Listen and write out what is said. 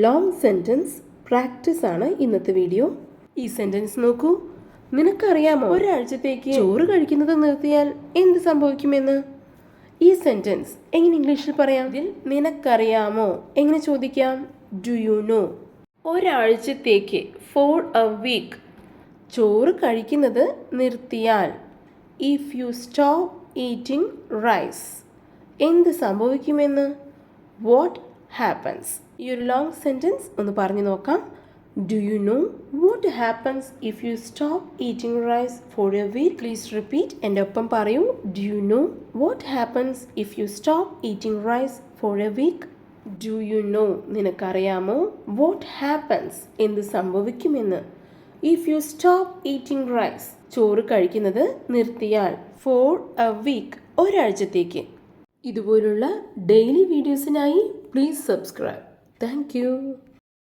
Long sentence practice ആണ് ഇന്നത്തെ video. ഈ സെൻറ്റൻസ് നോക്കൂ. നിനക്കറിയാമോ ഒരാഴ്ചത്തേക്ക് ചോറ് കഴിക്കുന്നത് നിർത്തിയാൽ എന്ത് സംഭവിക്കുമെന്ന്? ഈ സെൻറ്റൻസ് എങ്ങനെ ഇംഗ്ലീഷിൽ പറയാം? ഇതിൽ നിനക്കറിയാമോ എങ്ങനെ ചോദിക്കാം? Do you know? ഒരാഴ്ചത്തേക്ക്, ഫോർ എ വീക്ക്. ചോറ് കഴിക്കുന്നത് നിർത്തിയാൽ, if you stop eating rice, എന്ത് സംഭവിക്കുമെന്ന്? What happens? ഈ ഒരു ലോങ് സെൻറ്റൻസ് ഒന്ന് പറഞ്ഞു നോക്കാം. Do you know what happens if you stop eating rice for a week? Please repeat. എൻ്റെ ഒപ്പം പറയൂ. Do you know what happens if you stop eating rice for a week? Do you know, നിനക്കറിയാമോ? What happens, എന്ത് സംഭവിക്കുമെന്ന്? If you stop eating rice, ചോറ് കഴിക്കുന്നത് നിർത്തിയാൽ. For a week, ഒരാഴ്ചത്തേക്ക്. ഇതുപോലുള്ള ഡെയിലി വീഡിയോസിനായി പ്ലീസ് സബ്സ്ക്രൈബ്. Thank U.